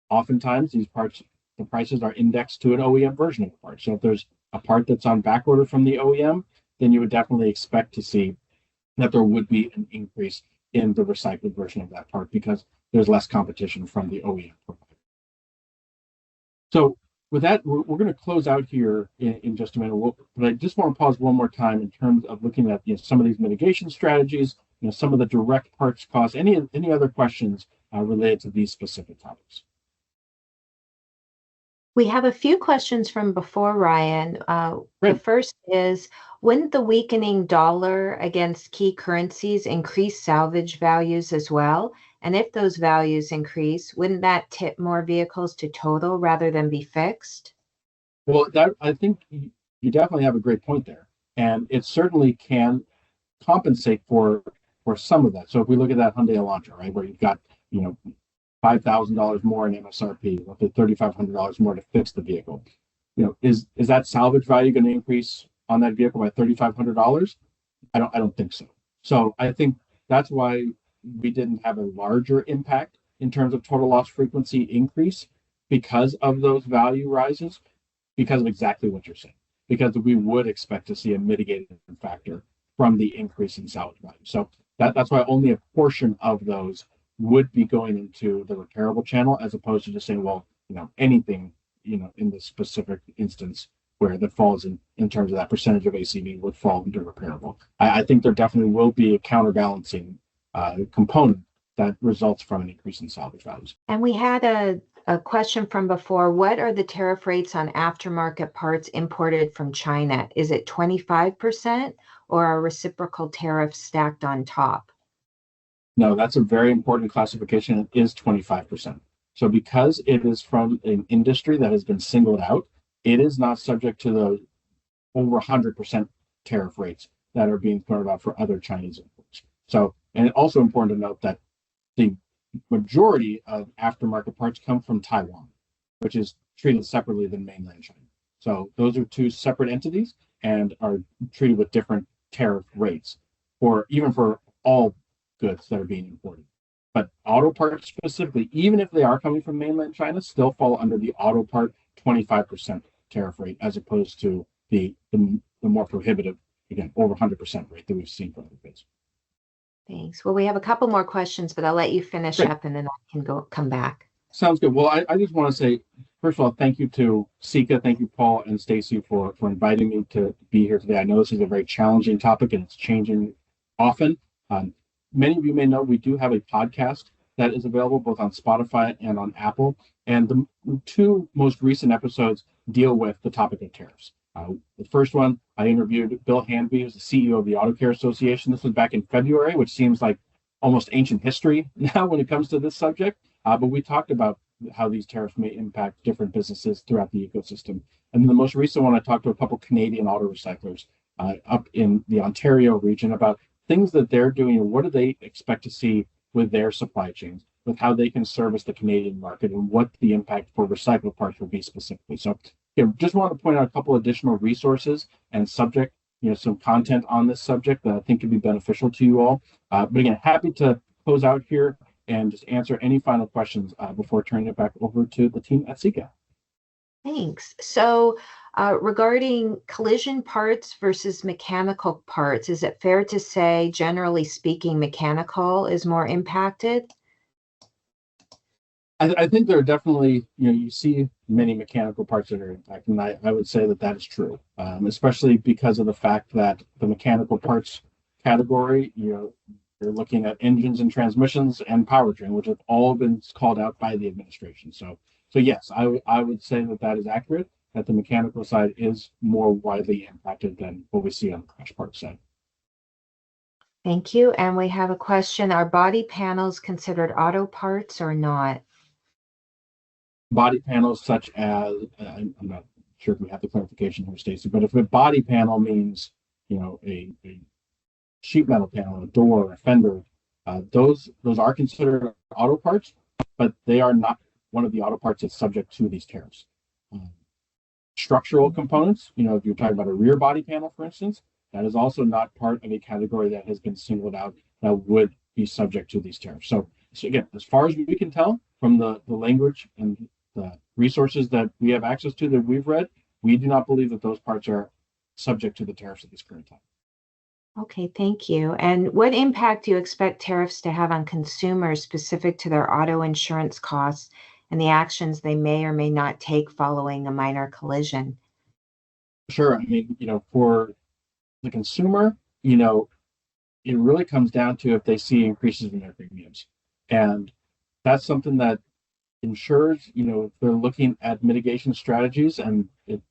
S2: Oftentimes, these parts, the prices are indexed to an OEM version of the part. So if there's a part that's on back order from the OEM, then you would definitely expect to see that there would be an increase in the recycled version of that part because there's less competition from the OEM provider. So with that, we're going to close out here in just a minute, but I just want to pause one more time in terms of looking at some of these mitigation strategies, some of the direct parts costs, any other questions related to these specific topics.
S3: We have a few questions from before, Ryan. The first is, wouldn't the weakening dollar against key currencies increase salvage values as well? And if those values increase, wouldn't that tip more vehicles to total rather than be fixed?
S2: Well, I think you definitely have a great point there. And it certainly can compensate for some of that. So if we look at that Hyundai Elantra, right, where you've got, $5,000 more in MSRP, roughly $3,500 more to fix the vehicle. Is that salvage value going to increase on that vehicle by $3,500? I don't think so. So I think that's why we didn't have a larger impact in terms of total loss frequency increase because of those value rises, because of exactly what you're saying. Because we would expect to see a mitigating factor from the increase in salvage value. So that's why only a portion of those would be going into the repairable channel, as opposed to just saying, well, anything, in this specific instance where that falls in terms of that percentage of ACV would fall into repairable. I think there definitely will be a counterbalancing component that results from an increase in salvage values.
S3: And we had a question from before. What are the tariff rates on aftermarket parts imported from China? Is it 25% or are reciprocal tariffs stacked on top?
S2: No, that's a very important classification. It is 25%. So because it is from an industry that has been singled out, it is not subject to the over 100% tariff rates that are being thrown out for other Chinese imports. So, and it's also important to note that the majority of aftermarket parts come from Taiwan, which is treated separately than mainland China. So those are two separate entities and are treated with different tariff rates, or even for all goods that are being imported. But auto parts specifically, even if they are coming from mainland China, still fall under the auto part 25% tariff rate, as opposed to the more prohibitive again, over 100% rate that we've seen for other bids.
S3: Thanks. Well, we have a couple more questions, but I'll let you finish
S2: Great.
S3: up and then I can come back.
S2: Sounds good. Well, I just want to say, first of all, thank you to CIECA, thank you, Paul and Stacy, for inviting me to be here today. I know this is a very challenging topic and it's changing often. Many of you may know we do have a podcast that is available both on Spotify and on Apple. And the two most recent episodes deal with the topic of tariffs. The first one, I interviewed Bill Hanby, who's the CEO of the Auto Care Association. This was back in February, which seems like almost ancient history now when it comes to this subject. But we talked about how these tariffs may impact different businesses throughout the ecosystem. And then the most recent one, I talked to a couple Canadian auto recyclers up in the Ontario region about things that they're doing and what do they expect to see with their supply chains, with how they can service the Canadian market and what the impact for recycled parts will be specifically. So just want to point out a couple additional resources and subject, some content on this subject that I think could be beneficial to you all. But again, happy to close out here and just answer any final questions before turning it back over to the team at CIECA.
S3: Thanks. So regarding collision parts versus mechanical parts, is it fair to say, generally speaking, mechanical is more impacted?
S2: I think there are definitely, you see many mechanical parts that are impacted, and I would say that is true, especially because of the fact that the mechanical parts category, you're looking at engines and transmissions and powertrain, which have all been called out by the administration. So yes, I would say that is accurate, that the mechanical side is more widely impacted than what we see on the crash parts side.
S3: Thank you. And we have a question. Are body panels considered auto parts or not?
S2: Body panels such as, I'm not sure if we have the clarification here, Stacy, but if a body panel means, a sheet metal panel, a door, a fender, those are considered auto parts, but they are not one of the auto parts that's subject to these tariffs. Structural components, if you're talking about a rear body panel, for instance, that is also not part of a category that has been singled out that would be subject to these tariffs. So again, as far as we can tell from the language and the resources that we have access to that we've read, we do not believe that those parts are subject to the tariffs at this current time.
S3: Okay, thank you. And what impact do you expect tariffs to have on consumers specific to their auto insurance costs and the actions they may or may not take following a minor collision?
S2: Sure. I mean, for the consumer, it really comes down to if they see increases in their premiums. And that's something that insurers, if they're looking at mitigation strategies and it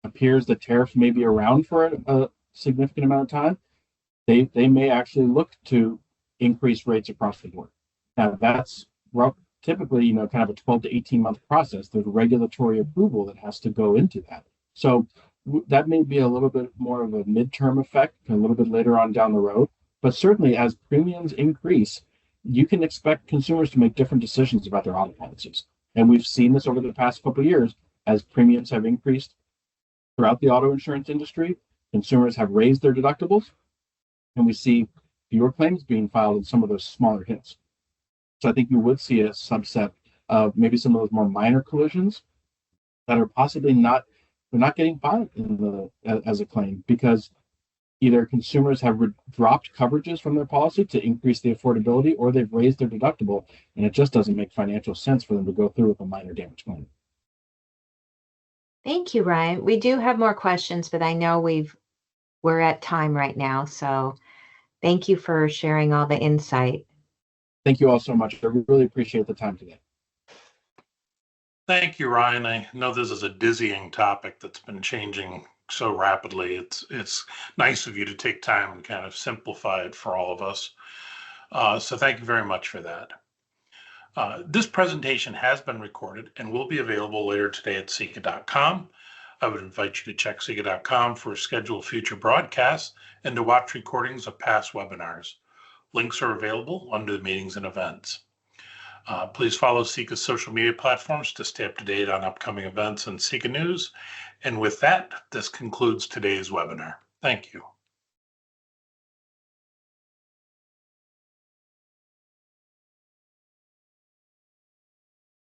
S2: appears that tariffs may be around for a significant amount of time, they may actually look to increase rates across the board. Now, that's typically, kind of a 12 to 18 month process. There's regulatory approval that has to go into that. So that may be a little bit more of a midterm effect, a little bit later on down the road. But certainly as premiums increase, you can expect consumers to make different decisions about their auto policies. And we've seen this over the past couple of years as premiums have increased throughout the auto insurance industry. Consumers have raised their deductibles, and we see fewer claims being filed in some of those smaller hits. So I think you would see a subset of maybe some of those more minor collisions that are possibly not getting filed as a claim because either consumers have dropped coverages from their policy to increase the affordability, or they've raised their deductible, and it just doesn't make financial sense for them to go through with a minor damage claim.
S3: Thank you, Ryan. We do have more questions, but I know we're at time right now. So thank you for sharing all the insight.
S2: Thank you all so much. I really appreciate the time today.
S1: Thank you, Ryan. I know this is a dizzying topic that's been changing so rapidly. It's nice of you to take time and kind of simplify it for all of us. So thank you very much for that. This presentation has been recorded and will be available later today at CIECA.com. I would invite you to check CIECA.com for scheduled future broadcasts and to watch recordings of past webinars. Links are available under the meetings and events. Please follow CIECA's social media platforms to stay up to date on upcoming events and CIECA news. And with that, this concludes today's webinar. Thank you.